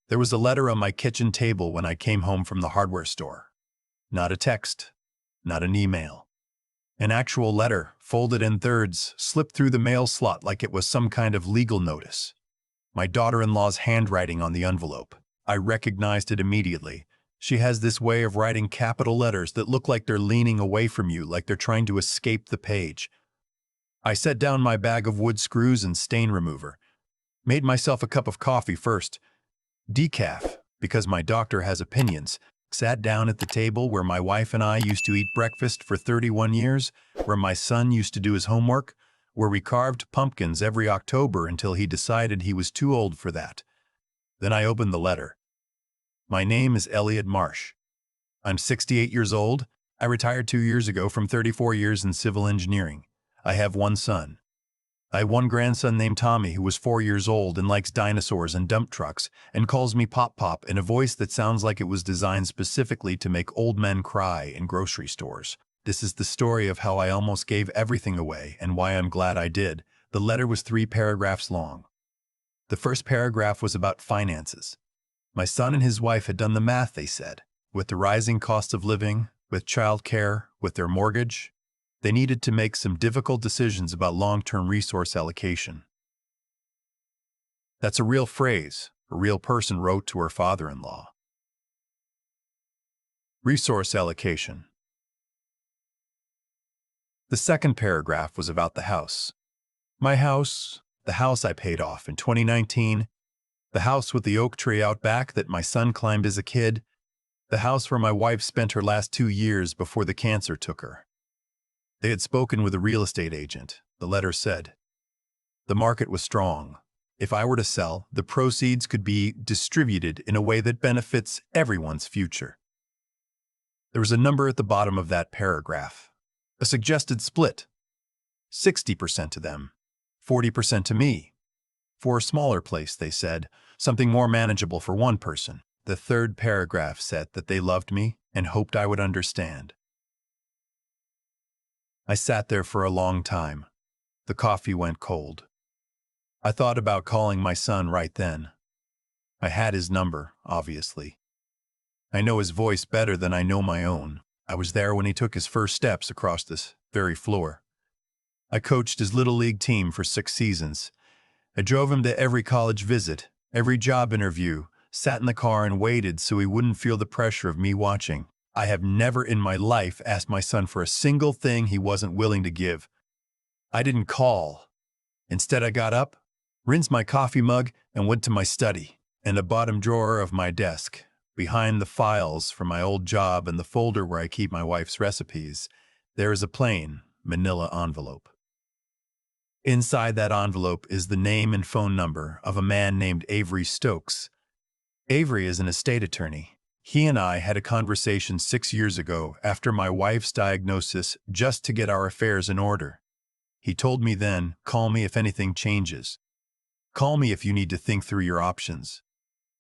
There was a letter on my kitchen table when I came home from the hardware store. Not a text, not an email. An actual letter, folded in thirds, slipped through the mail slot like it was some kind of legal notice. My daughter-in-law's handwriting on the envelope. I recognized it immediately. She has this way of writing capital letters that look like they're leaning away from you, like they're trying to escape the page. I set down my bag of wood screws and stain remover. Made myself a cup of coffee first. Decaf, because my doctor has opinions. Sat down at the table where my wife and I used to eat breakfast for 31 years, where my son used to do his homework, where we carved pumpkins every October until he decided he was too old for that. Then I opened the letter. My name is Elliot Marsh. I'm 68 years old. I retired 2 years ago from 34 years in civil engineering. I have one son. I have one grandson named Tommy who was 4 years old and likes dinosaurs and dump trucks and calls me Pop Pop in a voice that sounds like it was designed specifically to make old men cry in grocery stores. This is the story of how I almost gave everything away and why I'm glad I did. The letter was 3 paragraphs long. The first paragraph was about finances. My son and his wife had done the math, they said. With the rising cost of living, with child care, with their mortgage, they needed to make some difficult decisions about long-term resource allocation. That's a real phrase a real person wrote to her father-in-law. Resource allocation. The second paragraph was about the house. My house, the house I paid off in 2019, the house with the oak tree out back that my son climbed as a kid, the house where my wife spent her last 2 years before the cancer took her. They had spoken with a real estate agent, the letter said. The market was strong. If I were to sell, the proceeds could be distributed in a way that benefits everyone's future. There was a number at the bottom of that paragraph. A suggested split. 60% to them, 40% to me. For a smaller place, they said, something more manageable for one person. The third paragraph said that they loved me and hoped I would understand. I sat there for a long time. The coffee went cold. I thought about calling my son right then. I had his number, obviously. I know his voice better than I know my own. I was there when he took his first steps across this very floor. I coached his little league team for 6 seasons. I drove him to every college visit, every job interview, sat in the car and waited so he wouldn't feel the pressure of me watching. I have never in my life asked my son for a single thing he wasn't willing to give. I didn't call. Instead, I got up, rinsed my coffee mug, and went to my study. In the bottom drawer of my desk, behind the files from my old job and the folder where I keep my wife's recipes, there is a plain, manila envelope. Inside that envelope is the name and phone number of a man named Avery Stokes. Avery is an estate attorney. He and I had a conversation 6 years ago after my wife's diagnosis just to get our affairs in order. He told me then, call me if anything changes. Call me if you need to think through your options.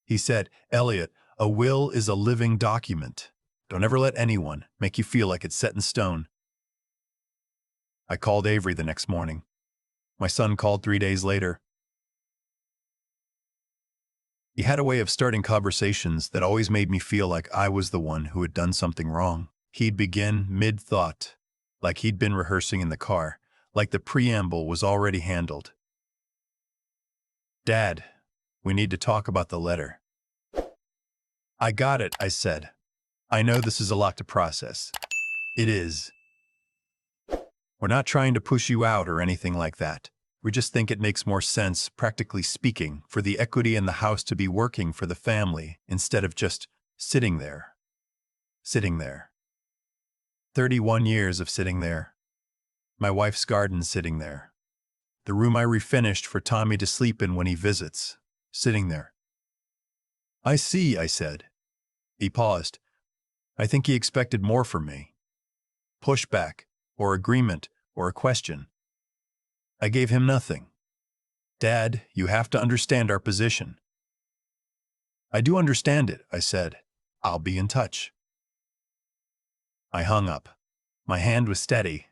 He said, Elliot, a will is a living document. Don't ever let anyone make you feel like it's set in stone. I called Avery the next morning. My son called 3 days later. He had a way of starting conversations that always made me feel like I was the one who had done something wrong. He'd begin mid-thought, like he'd been rehearsing in the car, like the preamble was already handled. Dad, we need to talk about the letter. I got it, I said. I know this is a lot to process. It is. We're not trying to push you out or anything like that. We just think it makes more sense, practically speaking, for the equity in the house to be working for the family instead of just sitting there. Sitting there. 31 years of sitting there. My wife's garden sitting there. The room I refinished for Tommy to sleep in when he visits. Sitting there. I see, I said. He paused. I think he expected more from me. Pushback, or agreement, or a question. I gave him nothing. Dad, you have to understand our position. I do understand it, I said. I'll be in touch. I hung up. My hand was steady.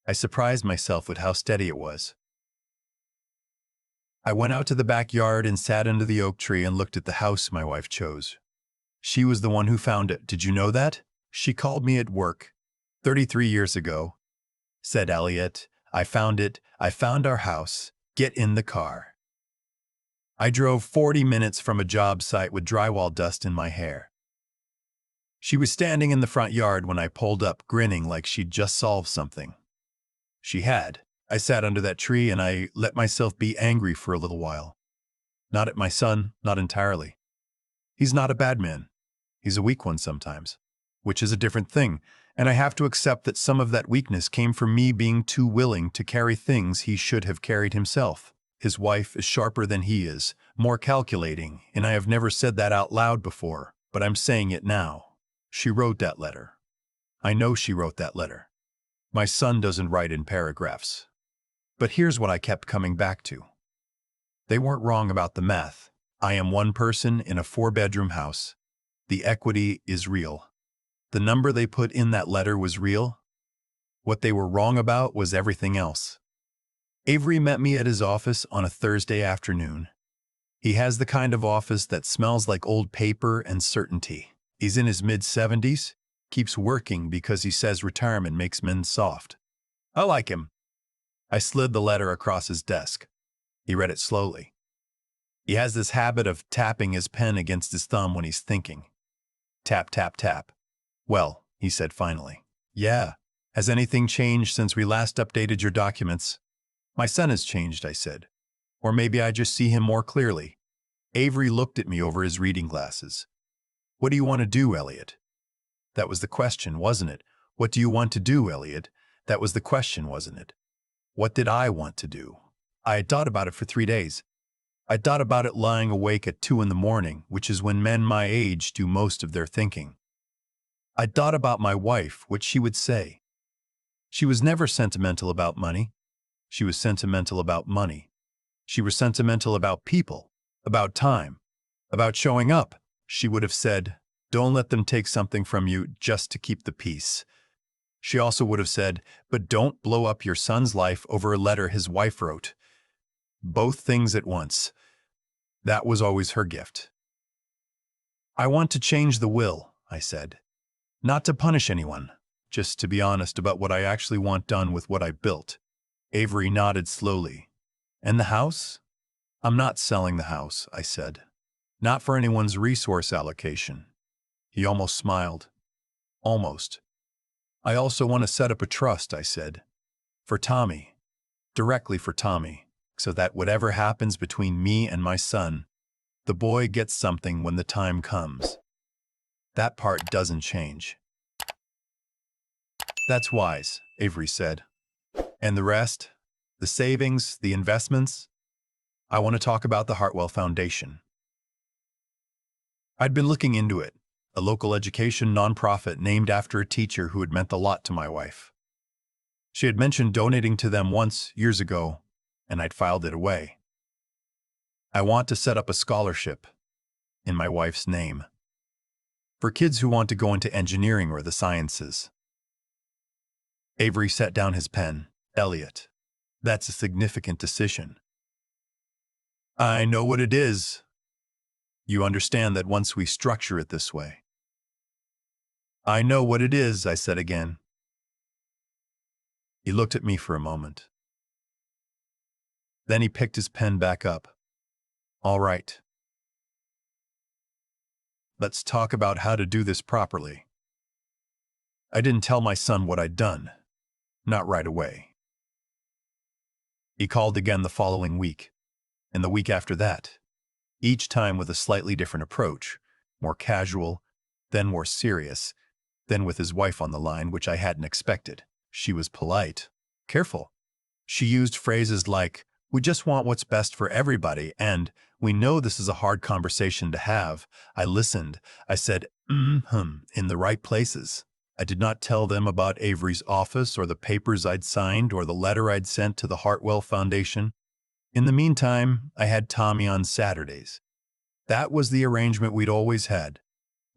I surprised myself with how steady it was. I went out to the backyard and sat under the oak tree and looked at the house my wife chose. She was the one who found it. Did you know that? She called me at work 33 years ago. Said Elliot, I found it. I found our house. Get in the car. I drove 40 minutes from a job site with drywall dust in my hair. She was standing in the front yard when I pulled up, grinning like she'd just solved something. She had. I sat under that tree and I let myself be angry for a little while. Not at my son, not entirely. He's not a bad man. He's a weak one sometimes, which is a different thing, and I have to accept that some of that weakness came from me being too willing to carry things he should have carried himself. His wife is sharper than he is, more calculating, and I have never said that out loud before, but I'm saying it now. She wrote that letter. I know she wrote that letter. My son doesn't write in paragraphs. But here's what I kept coming back to. They weren't wrong about the math. I am one person in a 4-bedroom house. The equity is real. The number they put in that letter was real. What they were wrong about was everything else. Avery met me at his office on a Thursday afternoon. He has the kind of office that smells like old paper and certainty. He's in his mid-70s, keeps working because he says retirement makes men soft. I like him. I slid the letter across his desk. He read it slowly. He has this habit of tapping his pen against his thumb when he's thinking. Tap, tap, tap. Well, he said finally. Yeah. Has anything changed since we last updated your documents? My son has changed, I said. Or maybe I just see him more clearly. Avery looked at me over his reading glasses. What do you want to do, Elliot? That was the question, wasn't it? What do you want to do, Elliot? That was the question, wasn't it? What did I want to do? I had thought about it for 3 days. I thought about it lying awake at 2 in the morning, which is when men my age do most of their thinking. I thought about my wife, what she would say. She was never sentimental about money. She was sentimental about money. She was sentimental about people, about time, about showing up. She would have said, don't let them take something from you just to keep the peace. She also would have said, but don't blow up your son's life over a letter his wife wrote. Both things at once. That was always her gift. I want to change the will, I said. Not to punish anyone, just to be honest about what I actually want done with what I built. Avery nodded slowly. And the house? I'm not selling the house, I said. Not for anyone's resource allocation. He almost smiled. Almost. I also want to set up a trust, I said. For Tommy. Directly for Tommy. So that whatever happens between me and my son, the boy gets something when the time comes. That part doesn't change. That's wise, Avery said. And the rest? The savings, the investments? I want to talk about the Hartwell Foundation. I'd been looking into it, a local education nonprofit named after a teacher who had meant a lot to my wife. She had mentioned donating to them once, years ago, and I'd filed it away. I want to set up a scholarship, in my wife's name, for kids who want to go into engineering or the sciences. Avery set down his pen. Elliot, that's a significant decision. I know what it is. You understand that once we structure it this way. I know what it is, I said again. He looked at me for a moment. Then he picked his pen back up. All right. Let's talk about how to do this properly. I didn't tell my son what I'd done. Not right away. He called again the following week, and the week after that, each time with a slightly different approach, more casual, then more serious, then with his wife on the line, which I hadn't expected. She was polite, careful. She used phrases like, we just want what's best for everybody, and we know this is a hard conversation to have. I listened. I said, in the right places. I did not tell them about Avery's office or the papers I'd signed or the letter I'd sent to the Hartwell Foundation. In the meantime, I had Tommy on Saturdays. That was the arrangement we'd always had.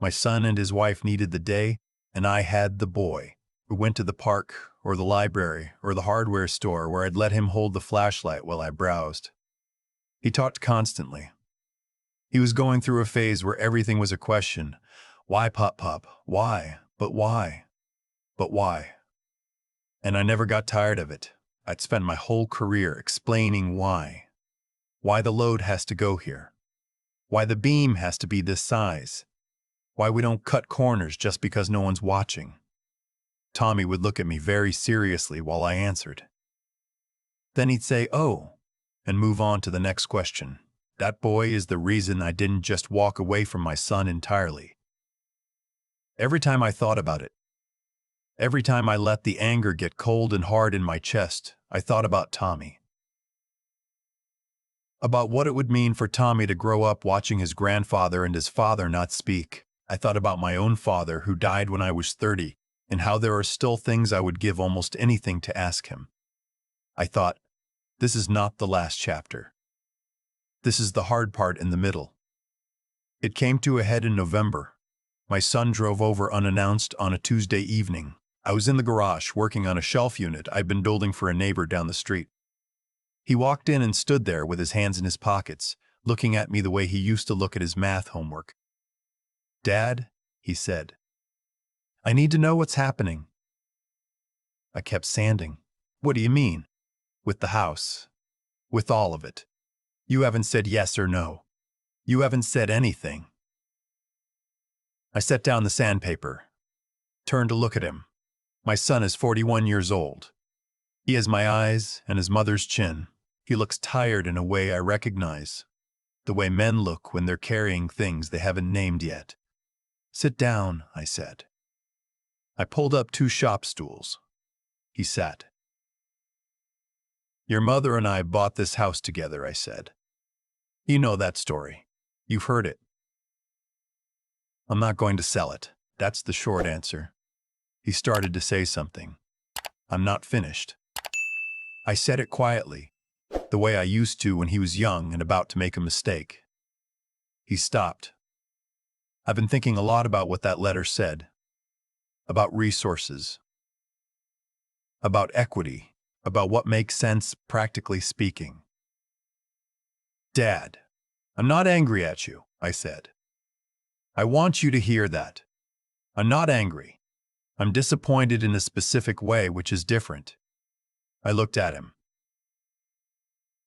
My son and his wife needed the day, and I had the boy. We went to the park or the library or the hardware store where I'd let him hold the flashlight while I browsed. He talked constantly. He was going through a phase where everything was a question. Why, Pop Pop? Why? But why? But why? And I never got tired of it. I'd spent my whole career explaining why. Why the load has to go here. Why the beam has to be this size. Why we don't cut corners just because no one's watching. Tommy would look at me very seriously while I answered. Then he'd say, "Oh," and move on to the next question. That boy is the reason I didn't just walk away from my son entirely. Every time I thought about it, every time I let the anger get cold and hard in my chest, I thought about Tommy. About what it would mean for Tommy to grow up watching his grandfather and his father not speak. I thought about my own father who died when I was 30, and how there are still things I would give almost anything to ask him. I thought, this is not the last chapter. This is the hard part in the middle. It came to a head in November. My son drove over unannounced on a Tuesday evening. I was in the garage working on a shelf unit I'd been building for a neighbor down the street. He walked in and stood there with his hands in his pockets, looking at me the way he used to look at his math homework. "Dad," he said, "I need to know what's happening." I kept sanding. "What do you mean?" "With the house. With all of it. You haven't said yes or no. You haven't said anything." I set down the sandpaper, turned to look at him. My son is 41 years old. He has my eyes and his mother's chin. He looks tired in a way I recognize, the way men look when they're carrying things they haven't named yet. "Sit down," I said. I pulled up 2 shop stools. He sat. "Your mother and I bought this house together," I said. "You know that story. You've heard it. I'm not going to sell it. That's the short answer." He started to say something. "I'm not finished." I said it quietly, the way I used to when he was young and about to make a mistake. He stopped. "I've been thinking a lot about what that letter said. About resources. About equity. About what makes sense, practically speaking." "Dad, I'm not angry at you," I said. "I want you to hear that. I'm not angry. I'm disappointed in a specific way, which is different." I looked at him.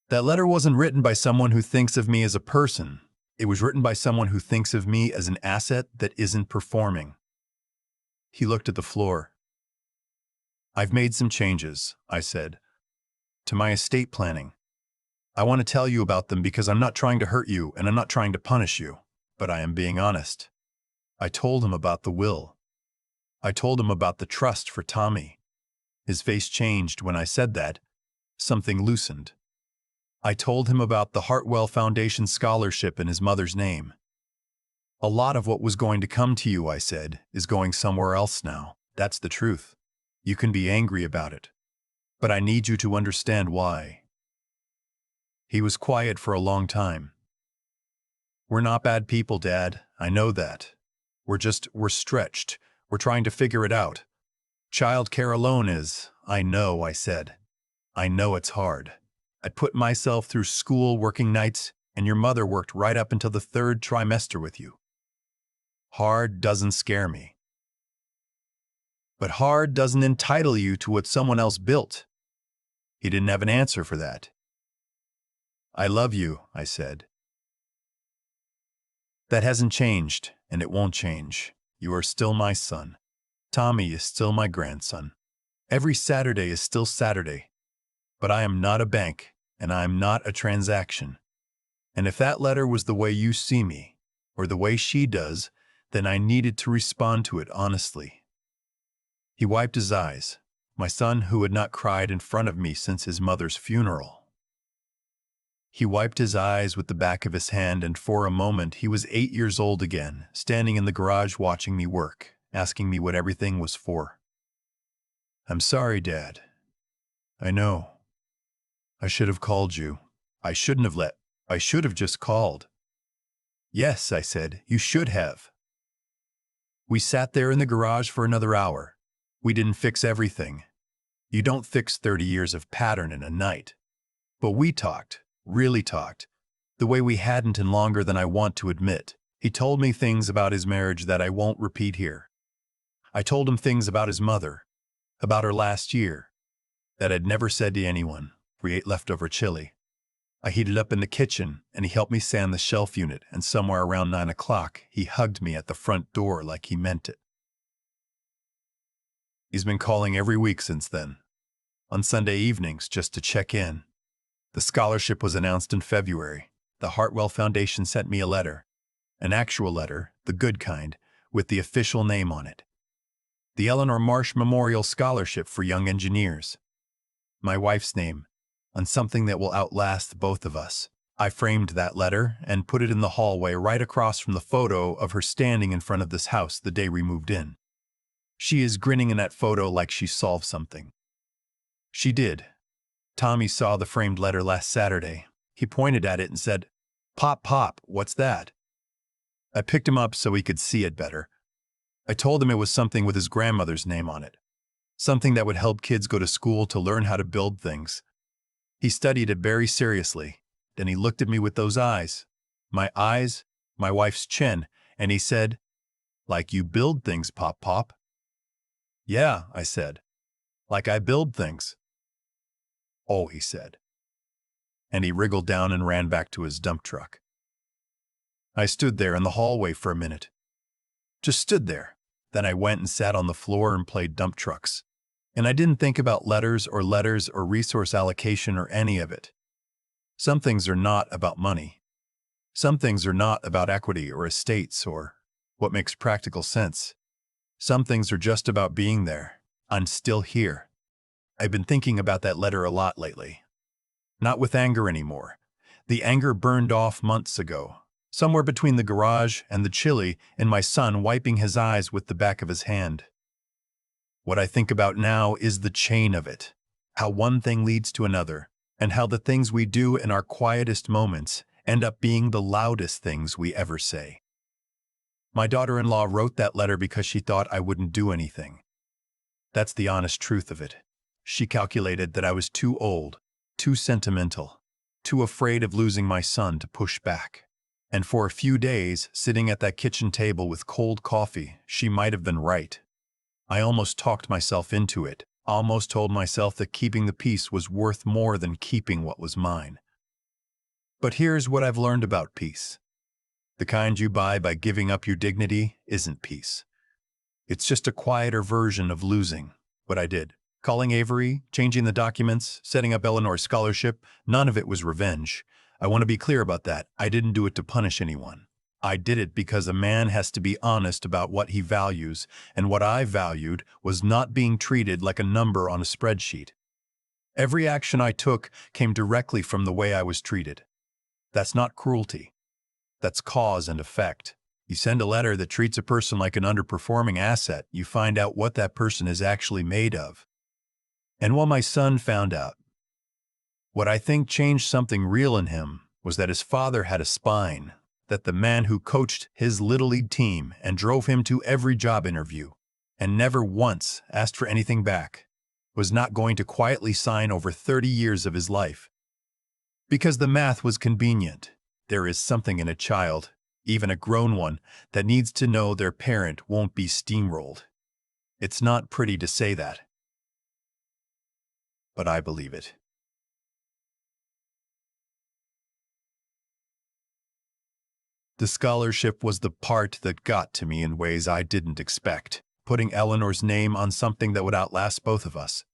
"That letter wasn't written by someone who thinks of me as a person. It was written by someone who thinks of me as an asset that isn't performing." He looked at the floor. "I've made some changes," I said, "to my estate planning. I want to tell you about them because I'm not trying to hurt you and I'm not trying to punish you, but I am being honest." I told him about the will. I told him about the trust for Tommy. His face changed when I said that. Something loosened. I told him about the Hartwell Foundation scholarship in his mother's name. "A lot of what was going to come to you," I said, "is going somewhere else now. That's the truth. You can be angry about it, but I need you to understand why." He was quiet for a long time. "We're not bad people, Dad. I know that. We're stretched. We're trying to figure it out. Child care alone is." "I know," I said. "I know it's hard. I'd put myself through school working nights, and your mother worked right up until the 3rd trimester with you. Hard doesn't scare me. But hard doesn't entitle you to what someone else built." He didn't have an answer for that. "I love you," I said. "That hasn't changed, and it won't change. You are still my son. Tommy is still my grandson. Every Saturday is still Saturday. But I am not a bank, and I am not a transaction. And if that letter was the way you see me, or the way she does, then I needed to respond to it honestly." He wiped his eyes, my son who had not cried in front of me since his mother's funeral. He wiped his eyes with the back of his hand, and for a moment he was 8 years old again, standing in the garage watching me work, asking me what everything was for. "I'm sorry, Dad. I know. I should have called you. I shouldn't have let. I should have just called." "Yes," I said, "you should have." We sat there in the garage for another hour. We didn't fix everything. You don't fix 30 years of pattern in a night. But we talked, really talked, The way we hadn't in longer than I want to admit. He told me things about his marriage that I won't repeat here. I told him things about his mother, about her last year, that I'd never said to anyone. We ate leftover chili. I heated up in the kitchen, and he helped me sand the shelf unit, and somewhere around 9 o'clock, he hugged me at the front door like he meant it. He's been calling every week since then, on Sunday evenings just to check in. The scholarship was announced in February. The Hartwell Foundation sent me a letter, an actual letter, the good kind, with the official name on it. The Eleanor Marsh Memorial Scholarship for Young Engineers. My wife's name, on something that will outlast both of us. I framed that letter and put it in the hallway right across from the photo of her standing in front of this house the day we moved in. She is grinning in that photo like she solved something. She did. Tommy saw the framed letter last Saturday. He pointed at it and said, "Pop, Pop, what's that?" I picked him up so he could see it better. I told him it was something with his grandmother's name on it. Something that would help kids go to school to learn how to build things. He studied it very seriously. Then he looked at me with those eyes, my wife's chin, and he said, "Like you build things, Pop Pop." "Yeah," I said. "Like I build things." "Oh," he said. And he wriggled down and ran back to his dump truck. I stood there in the hallway for a minute. Just stood there. Then I went and sat on the floor and played dump trucks. And I didn't think about letters or resource allocation or any of it. Some things are not about money. Some things are not about equity or estates or what makes practical sense. Some things are just about being there. I'm still here. I've been thinking about that letter a lot lately. Not with anger anymore. The anger burned off months ago, somewhere between the garage and the chili and my son wiping his eyes with the back of his hand. What I think about now is the chain of it, how one thing leads to another, and how the things we do in our quietest moments end up being the loudest things we ever say. My daughter-in-law wrote that letter because she thought I wouldn't do anything. That's the honest truth of it. She calculated that I was too old, too sentimental, too afraid of losing my son to push back. And for a few days, sitting at that kitchen table with cold coffee, she might have been right. I almost talked myself into it, almost told myself that keeping the peace was worth more than keeping what was mine. But here's what I've learned about peace. The kind you buy by giving up your dignity isn't peace. It's just a quieter version of losing what I did. Calling Avery, changing the documents, setting up Eleanor's scholarship, none of it was revenge. I want to be clear about that. I didn't do it to punish anyone. I did it because a man has to be honest about what he values, and what I valued was not being treated like a number on a spreadsheet. Every action I took came directly from the way I was treated. That's not cruelty. That's cause and effect. You send a letter that treats a person like an underperforming asset, you find out what that person is actually made of. And while my son found out, what I think changed something real in him was that his father had a spine, that the man who coached his Little League team and drove him to every job interview and never once asked for anything back was not going to quietly sign over 30 years of his life. Because the math was convenient. There is something in a child, even a grown one, that needs to know their parent won't be steamrolled. It's not pretty to say that, but I believe it. The scholarship was the part that got to me in ways I didn't expect, putting Eleanor's name on something that would outlast both of us.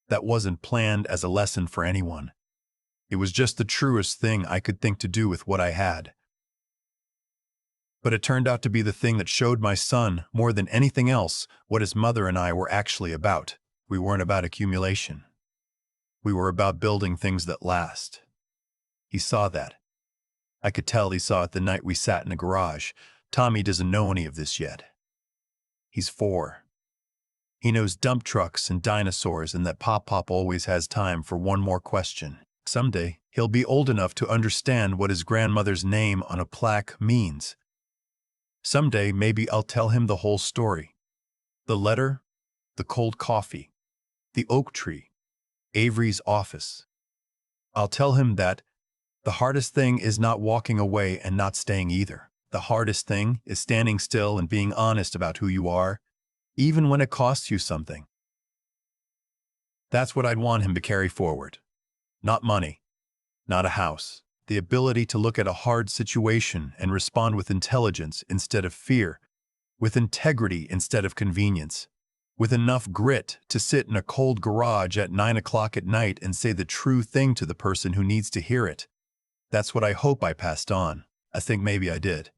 That wasn't planned as a lesson for anyone. It was just the truest thing I could think to do with what I had. But it turned out to be the thing that showed my son, more than anything else, what his mother and I were actually about. We weren't about accumulation. We were about building things that last. He saw that. I could tell he saw it the night we sat in a garage. Tommy doesn't know any of this yet. He's 4. He knows dump trucks and dinosaurs and that Pop always has time for one more question. Someday, he'll be old enough to understand what his grandmother's name on a plaque means. Someday, maybe I'll tell him the whole story. The letter, the cold coffee, the oak tree, Avery's office. I'll tell him that The hardest thing is not walking away and not staying either. The hardest thing is standing still and being honest about who you are, even when it costs you something. That's what I'd want him to carry forward. Not money, not a house. The ability to look at a hard situation and respond with intelligence instead of fear, with integrity instead of convenience, with enough grit to sit in a cold garage at 9 o'clock at night and say the true thing to the person who needs to hear it. That's what I hope I passed on. I think maybe I did.